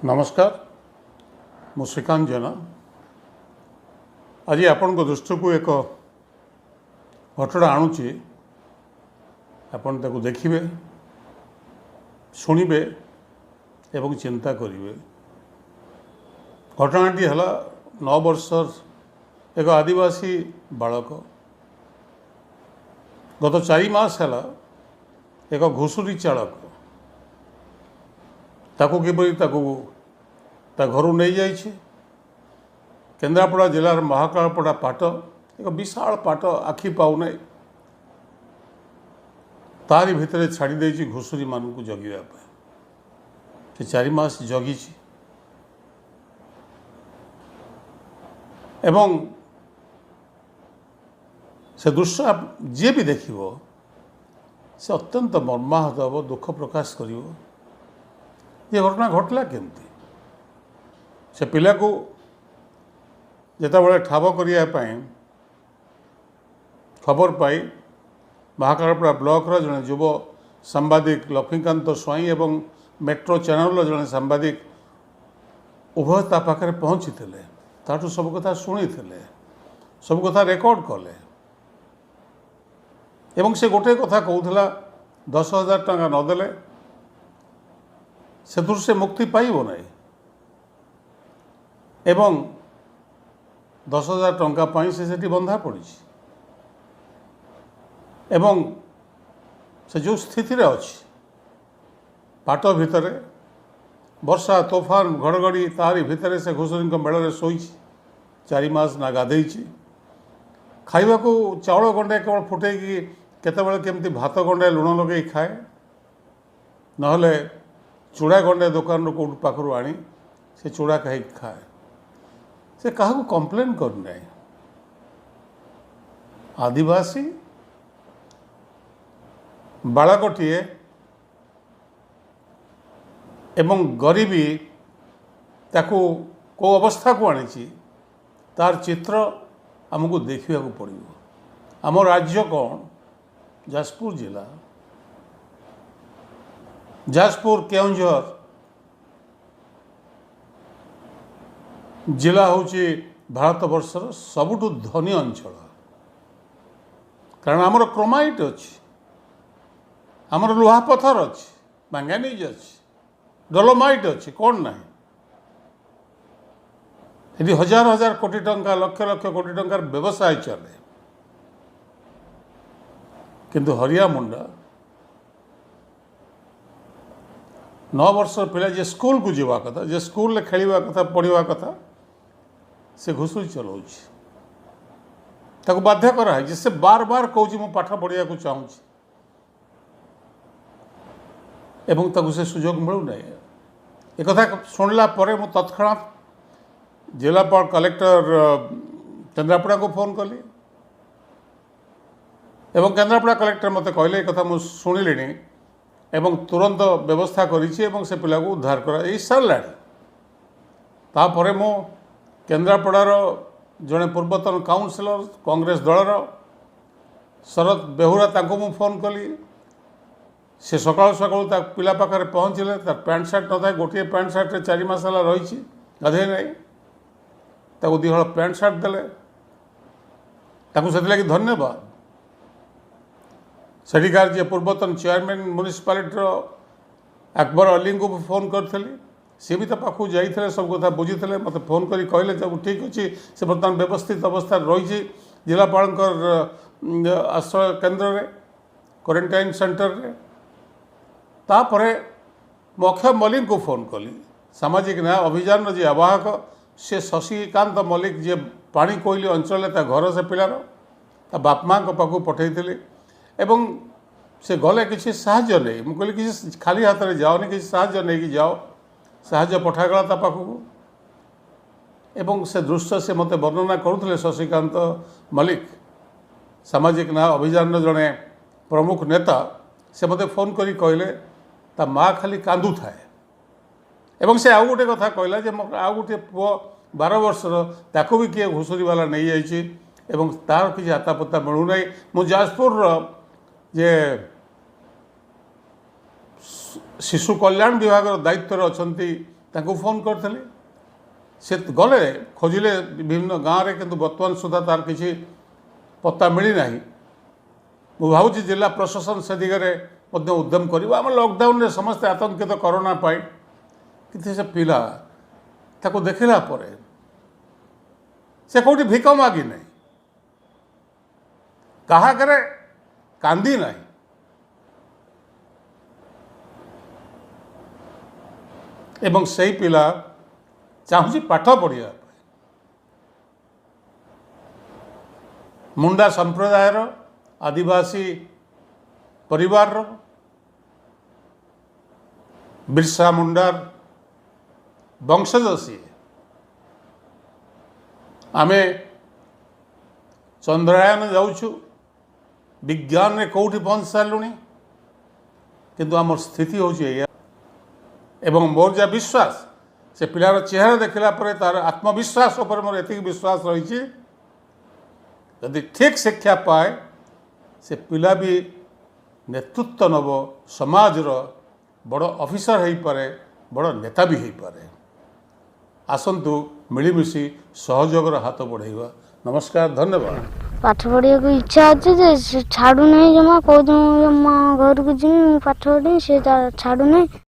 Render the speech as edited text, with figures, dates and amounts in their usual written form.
नमस्कार मु श्रीकांत जेना आज आपण दृष्टि को एक घटना आणुची आपण ताको देखिबे शुणिबे एवं चिंता करिवे। घटनाटी हला 9 वर्षर एक आदिवासी बालक गत 4 मास हला एक घुषुरी चालक ताको किपरि ता घर नहीं जाइए। केन्द्रापड़ा जिलार महाकालपड़ा पाट एक विशाल पाट आखि पाऊना तारी भितर छाड़ी देछि घुषुरी मानू जगिया से 4 मास जगी एवं से दृश्य जी भी देखिबो से अत्यंत मर्माहत हम दुख प्रकाश करिवो। ये घटना घटला केमती से पिला को जिते ठाब करने खबर पाई महाकालपड़ा ब्लॉक जड़े युव सांबादिक लक्ष्मीकांत स्वाई एवं मेट्रो चैनल जड़े सांबादिक उभय ता पाखे पहुँची ताठू सब कथा शुणी सब कथा रेकर्ड कले एवं से गोटे कथा कहूला 10,000 टंका नदेले से से मुक्ति पाइब नहीं एवं 10,000 टंका पाई से बंधा पड़ी एवं से जो स्थिति रे अच्छी पाट भितर वर्षा तोफान घड़घड़ी तारी भितर से घुषुरी मेल शोई 4 मास ना गाधे खाइबा को चाउल गंडे केवल फुटे केतबेले केमती भात गंडे लुण लगे खाए नहले चूड़ा गंडे दुकान कौट पाखु आनी से चूड़ा कहीं खाए से क्या कंप्लेन करना आदिवासी बालकटीए एवं गरीबी ताकू को अवस्था को आनी तार चित्र आमको देखा पड़ो। आम राज्य कौन जाजपुर जिला जाजपुर केउंझर जिला हूँ भारत वर्षर सबुठु धनी अंचल कारण आमर क्रोमाइट अच्छी आमर लुहा पथर अच्छी मैंगानीज अच्छी डोलोमाइट अच्छी कौन ना ये हजार हजार कोटी टंका लक्ष लक्ष कोटी टंकार व्यवसाय चले किंतु हरिया मुंडा 9 वर्ष पिला जे स्कूल को जीवा कथा जे स्कूल खेलवा कथा पढ़ा कथा से घुषुरी चलाऊ बाध्य कराई से बार बार कहूँ मु पाठ पढ़ा को चाहूँ एवं ताकू से सुजोग मिलूना एक कथा शुणला मु तत्क्षणात जिलापाल कलेक्टर केन्द्रापड़ा को फोन कली एवं केन्द्रापड़ा कलेक्टर मते कहले एक कथा मु शुणिली एवं तुरंत व्यवस्था करी से पिला को उद्धार कर सारा तापर मो केन्द्रापड़ार जड़े पूर्वतन काउनसिलर कांग्रेस दलर शरद बेहुरा ताको मु फोन कली से सका सका पिला पाखे पहुँचले तार पैंट सार्ट न था गोटे पैंट सार्ट 4 मास रही गाधे नहीं ताको 2 हल पैंट सार्ट देले से धन्यवाद। सेठिकार जे पूर्वतन चेयरमैन म्युनिसिपालिटी अकबर अली को फोन करी सी भी तो पाखु जाइए सब कथा बुझी मत फोन करी कहले जब ठीक अच्छे से बर्तमान व्यवस्थित अवस्था रही जिलापाल आश्रय केन्द्र रे क्वारंटाइन सेंटर रे तापरे मु अक्षय मल्लिक को फोन कली सामाजिक न्याय अभियान जे आवाहक से शशिकांत मल्लिक जे पानी कोइली अंचल घर से पिलार बाप माँ पाखु पठे एवं से गले किसी साहाय्य नहीं मुझे कहली किसी खाली हाथ में जाओनी किसी साहाय्य नहीं कि जाओ साहाय्य पठागला ता पाखु एवं से दृश्य से मते वर्णना करुले शशिकांत मल्लिक सामाजिक न्याय अभियान जड़े प्रमुख नेता से मते फोन करी कहले ता माँ खाली कांदू थाए एवं से आउ गोटे कथा कहला जे आउ गोटे पुओ 12 वर्षर ताको भी किए घुषुरी वाला नहीं जाइए एवं तार किसी हातापत्ता मिलूना मु जाजपुर जे शिशु कल्याण विभाग दायित्व अच्छा तांको फोन करथिले से गले खोजिले विभिन्न गाँव में किंतु वर्तमान सुधा तार किसी पत्ता मिली ना मु भावुँ जिला प्रशासन से दिगरे उद्यम कर लॉकडाउन रे समस्ते आतंकित कोरोना पाई कि से पिला ताको देखला परे से कौटी भिक मागी नहीं कहा करे कांदी नहीं एवं सही पिला चाहूँ पाठ पढ़िया मुंडा संप्रदायर आदिवासी परिवार बिरसा मुंडार वंशज सी आमे चंद्रायन जाऊँ विज्ञान में कौटी पहुँच सारूँ किंतु आम स्थिति हूँ एवं मोर जहाँ विश्वास से पिलार चेहरा देखला पर तार आत्मविश्वास उपर मोर एति विश्वास रही यदि ठीक शिक्षा पाए से पिला भी नेतृत्व नब समाज बड़ ऑफिसर हो पारे बड़ नेता भी हो पारे आसंतु मिलमिशि सहयोग हाथ बढ़ेगा नमस्कार धन्यवाद पाठ पढ़िया को इच्छा अच्छे छाड़ू नहीं जमा कौ घर को जी पाठ पढ़ी से छाड़ू नहीं